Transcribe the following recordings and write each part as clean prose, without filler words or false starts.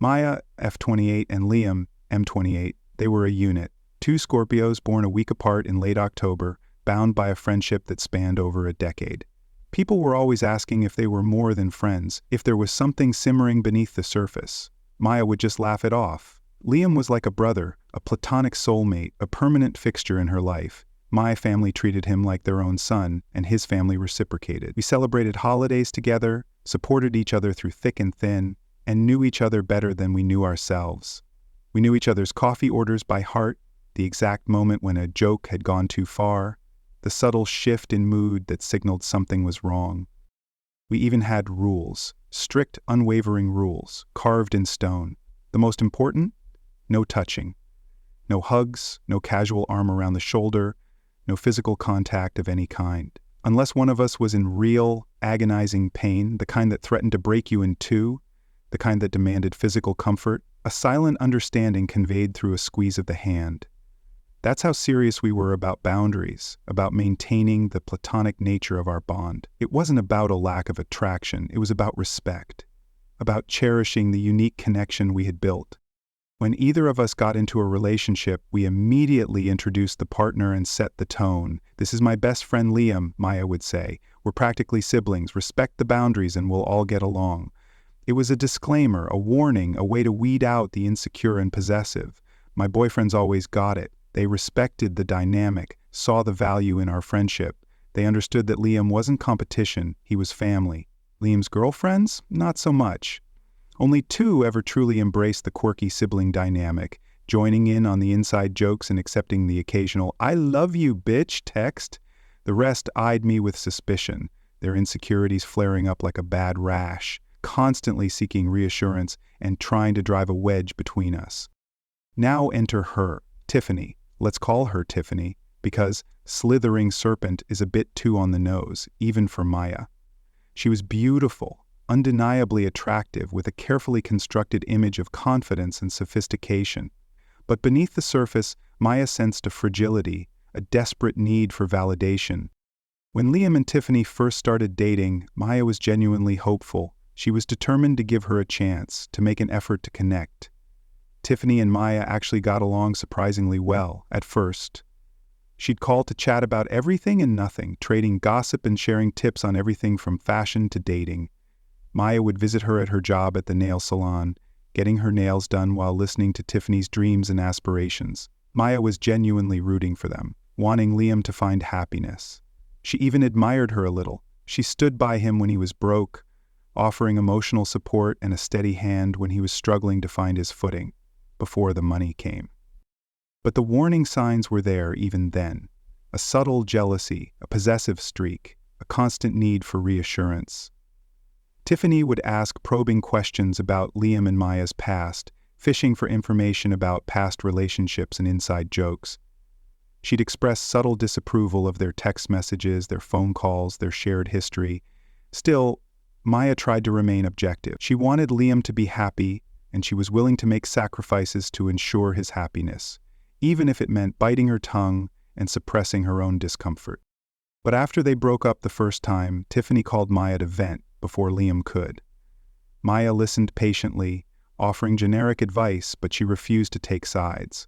Maya, F28, and Liam, M28, they were a unit. Two Scorpios born a week apart in late October, bound by a friendship that spanned over a decade. People were always asking if they were more than friends, if there was something simmering beneath the surface. Maya would just laugh it off. Liam was like a brother, a platonic soulmate, a permanent fixture in her life. My family treated him like their own son, and his family reciprocated. We celebrated holidays together, supported each other through thick and thin, and knew each other better than we knew ourselves. We knew each other's coffee orders by heart, the exact moment when a joke had gone too far, the subtle shift in mood that signaled something was wrong. We even had rules, strict, unwavering rules, carved in stone. The most important? No touching. No hugs, no casual arm around the shoulder, no physical contact of any kind. Unless one of us was in real, agonizing pain, the kind that threatened to break you in two, the kind that demanded physical comfort, a silent understanding conveyed through a squeeze of the hand. That's how serious we were about boundaries, about maintaining the platonic nature of our bond. It wasn't about a lack of attraction, it was about respect, about cherishing the unique connection we had built. When either of us got into a relationship, we immediately introduced the partner and set the tone. "This is my best friend Liam," Maya would say. "We're practically siblings. Respect the boundaries and we'll all get along." It was a disclaimer, a warning, a way to weed out the insecure and possessive. My boyfriends always got it. They respected the dynamic, saw the value in our friendship. They understood that Liam wasn't competition, he was family. Liam's girlfriends? Not so much. Only two ever truly embraced the quirky sibling dynamic, joining in on the inside jokes and accepting the occasional "I love you, bitch" text. The rest eyed me with suspicion, their insecurities flaring up like a bad rash, constantly seeking reassurance and trying to drive a wedge between us. Now enter her, Tiffany. Let's call her Tiffany, because slithering serpent is a bit too on the nose, even for Maya. She was beautiful, undeniably attractive, with a carefully constructed image of confidence and sophistication. But beneath the surface, Maya sensed a fragility, a desperate need for validation. When Liam and Tiffany first started dating, Maya was genuinely hopeful. She was determined to give her a chance, to make an effort to connect. Tiffany and Maya actually got along surprisingly well, at first. She'd call to chat about everything and nothing, trading gossip and sharing tips on everything from fashion to dating. Maya would visit her at her job at the nail salon, getting her nails done while listening to Tiffany's dreams and aspirations. Maya was genuinely rooting for them, wanting Liam to find happiness. She even admired her a little. She stood by him when he was broke, offering emotional support and a steady hand when he was struggling to find his footing, before the money came. But the warning signs were there even then. A subtle jealousy, a possessive streak, a constant need for reassurance. Tiffany would ask probing questions about Liam and Maya's past, fishing for information about past relationships and inside jokes. She'd express subtle disapproval of their text messages, their phone calls, their shared history. Still, Maya tried to remain objective. She wanted Liam to be happy, and she was willing to make sacrifices to ensure his happiness, even if it meant biting her tongue and suppressing her own discomfort. But after they broke up the first time, Tiffany called Maya to vent before Liam could. Maya listened patiently, offering generic advice, but she refused to take sides.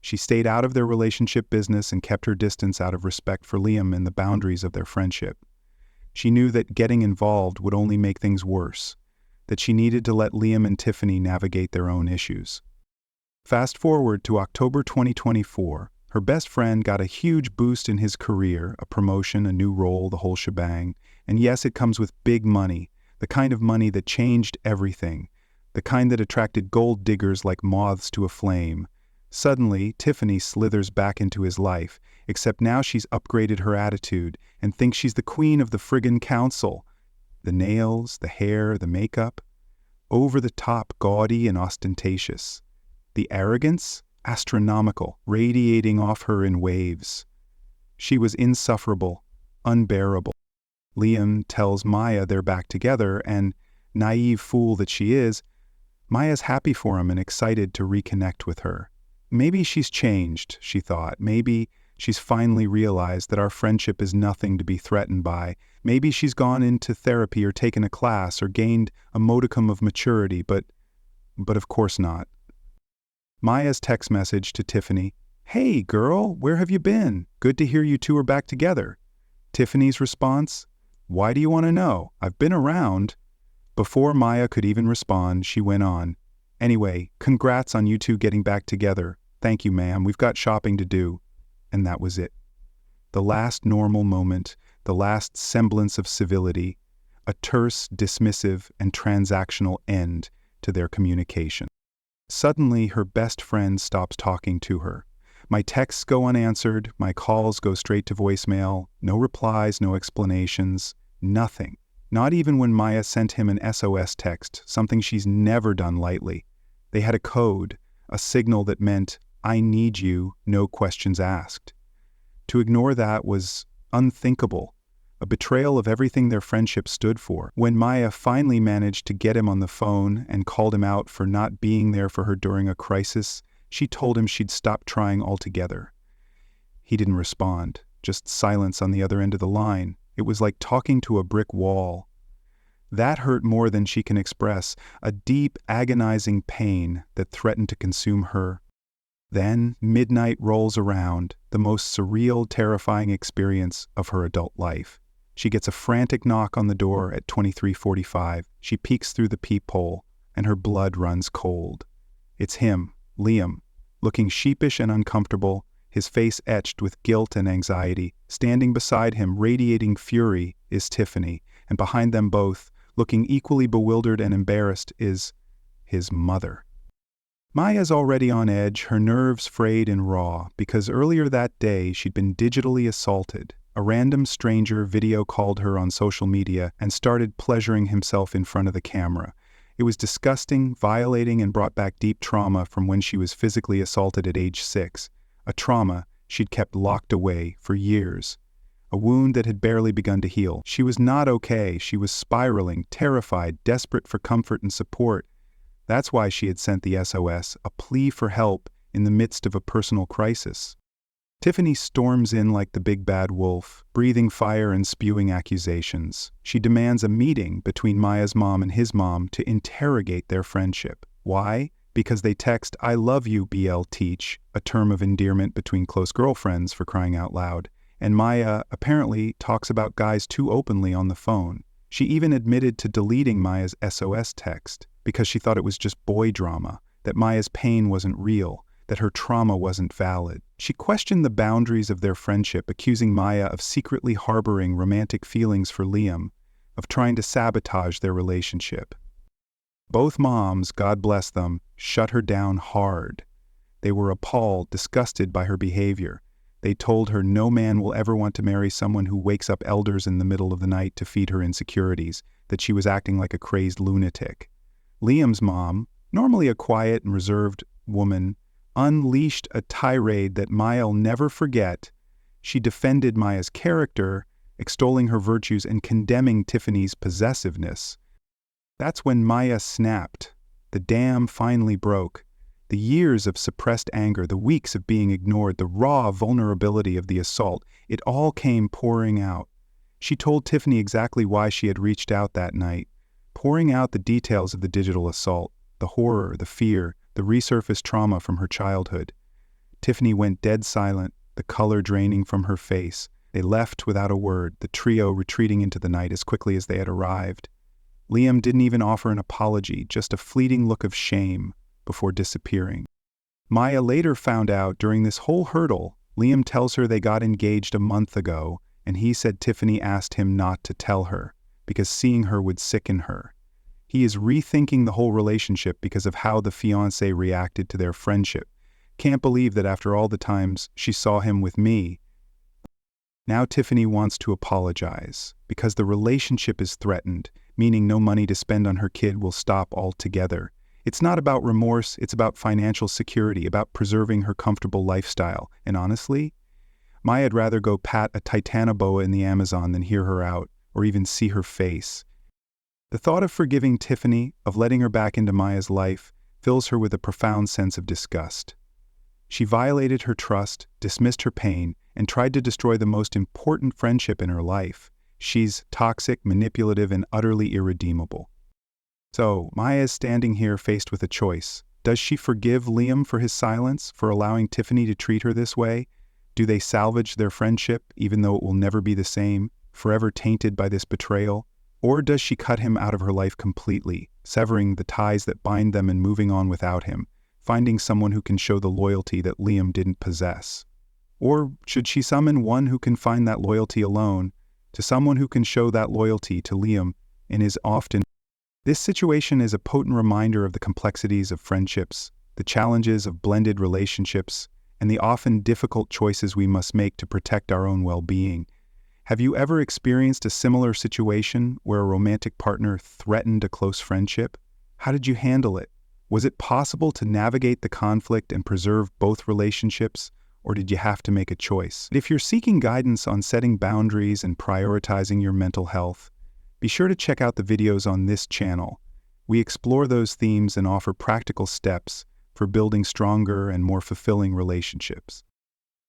She stayed out of their relationship business and kept her distance out of respect for Liam and the boundaries of their friendship. She knew that getting involved would only make things worse, that she needed to let Liam and Tiffany navigate their own issues. Fast forward to October 2024, her best friend got a huge boost in his career, a promotion, a new role, the whole shebang. And yes, it comes with big money, the kind of money that changed everything, the kind that attracted gold diggers like moths to a flame. Suddenly, Tiffany slithers back into his life, except now she's upgraded her attitude and thinks she's the queen of the friggin' council. The nails, the hair, the makeup, over the top, gaudy and ostentatious. The arrogance, astronomical, radiating off her in waves. She was insufferable, unbearable. Liam tells Maya they're back together, and, naive fool that she is, Maya's happy for him and excited to reconnect with her. Maybe she's changed, she thought. Maybe she's finally realized that our friendship is nothing to be threatened by. Maybe she's gone into therapy or taken a class or gained a modicum of maturity, but But of course not. Maya's text message to Tiffany, "Hey girl, where have you been? Good to hear you two are back together." Tiffany's response, "Why do you want to know? I've been around." Before Maya could even respond, she went on, "Anyway, congrats on you two getting back together. Thank you, ma'am. We've got shopping to do." And that was it. The last normal moment, the last semblance of civility, a terse, dismissive, and transactional end to their communication. Suddenly, her best friend stops talking to her. My texts go unanswered, my calls go straight to voicemail, no replies, no explanations, nothing. Not even when Maya sent him an SOS text, something she's never done lightly. They had a code, a signal that meant, "I need you, no questions asked." To ignore that was unthinkable, a betrayal of everything their friendship stood for. When Maya finally managed to get him on the phone and called him out for not being there for her during a crisis, she told him she'd stop trying altogether. He didn't respond, just silence on the other end of the line. It was like talking to a brick wall. That hurt more than she can express, a deep, agonizing pain that threatened to consume her. Then midnight rolls around, the most surreal, terrifying experience of her adult life. She gets a frantic knock on the door at 23:45. She peeks through the peephole, and her blood runs cold. It's him, Liam, looking sheepish and uncomfortable, his face etched with guilt and anxiety. Standing beside him, radiating fury, is Tiffany, and behind them both, looking equally bewildered and embarrassed, is his mother. Maya's already on edge, her nerves frayed and raw, because earlier that day she'd been digitally assaulted. A random stranger video called her on social media and started pleasuring himself in front of the camera. It was disgusting, violating, and brought back deep trauma from when she was physically assaulted at age 6. A trauma she'd kept locked away for years. A wound that had barely begun to heal. She was not okay. She was spiraling, terrified, desperate for comfort and support. That's why she had sent the SOS, a plea for help in the midst of a personal crisis. Tiffany storms in like the big bad wolf, breathing fire and spewing accusations. She demands a meeting between Maya's mom and his mom to interrogate their friendship. Why? Because they text, "I love you, BL Teach," a term of endearment between close girlfriends, for crying out loud. And Maya apparently talks about guys too openly on the phone. She even admitted to deleting Maya's SOS text because she thought it was just boy drama, that Maya's pain wasn't real, that her trauma wasn't valid. She questioned the boundaries of their friendship, accusing Maya of secretly harboring romantic feelings for Liam, of trying to sabotage their relationship. Both moms, God bless them, shut her down hard. They were appalled, disgusted by her behavior. They told her no man will ever want to marry someone who wakes up elders in the middle of the night to feed her insecurities, that she was acting like a crazed lunatic. Liam's mom, normally a quiet and reserved woman, unleashed a tirade that Maya'll never forget. She defended Maya's character, extolling her virtues and condemning Tiffany's possessiveness. That's when Maya snapped. The dam finally broke. The years of suppressed anger, the weeks of being ignored, the raw vulnerability of the assault, it all came pouring out. She told Tiffany exactly why she had reached out that night, pouring out the details of the digital assault, the horror, the fear, the resurfaced trauma from her childhood. Tiffany went dead silent, the color draining from her face. They left without a word, the trio retreating into the night as quickly as they had arrived. Liam didn't even offer an apology, just a fleeting look of shame, before disappearing. Maya later found out during this whole hurdle, Liam tells her they got engaged a month ago, and he said Tiffany asked him not to tell her, because seeing her would sicken her. He is rethinking the whole relationship because of how the fiancé reacted to their friendship. Can't believe that after all the times she saw him with me. Now Tiffany wants to apologize, because the relationship is threatened, meaning no money to spend on her kid will stop altogether. It's not about remorse, it's about financial security, about preserving her comfortable lifestyle. And honestly, Maya'd rather go pat a titanoboa in the Amazon than hear her out, or even see her face. The thought of forgiving Tiffany, of letting her back into Maya's life, fills her with a profound sense of disgust. She violated her trust, dismissed her pain, and tried to destroy the most important friendship in her life. She's toxic, manipulative, and utterly irredeemable. So, Maya is standing here faced with a choice. Does she forgive Liam for his silence, for allowing Tiffany to treat her this way? Do they salvage their friendship, even though it will never be the same, forever tainted by this betrayal? Or does she cut him out of her life completely, severing the ties that bind them and moving on without him, finding someone who can show the loyalty that Liam didn't possess? Or should she summon one who can find that loyalty alone, to someone who can show that loyalty to Liam in his often... This situation is a potent reminder of the complexities of friendships, the challenges of blended relationships, and the often difficult choices we must make to protect our own well-being. Have you ever experienced a similar situation where a romantic partner threatened a close friendship? How did you handle it? Was it possible to navigate the conflict and preserve both relationships, or did you have to make a choice? If you're seeking guidance on setting boundaries and prioritizing your mental health, be sure to check out the videos on this channel. We explore those themes and offer practical steps for building stronger and more fulfilling relationships.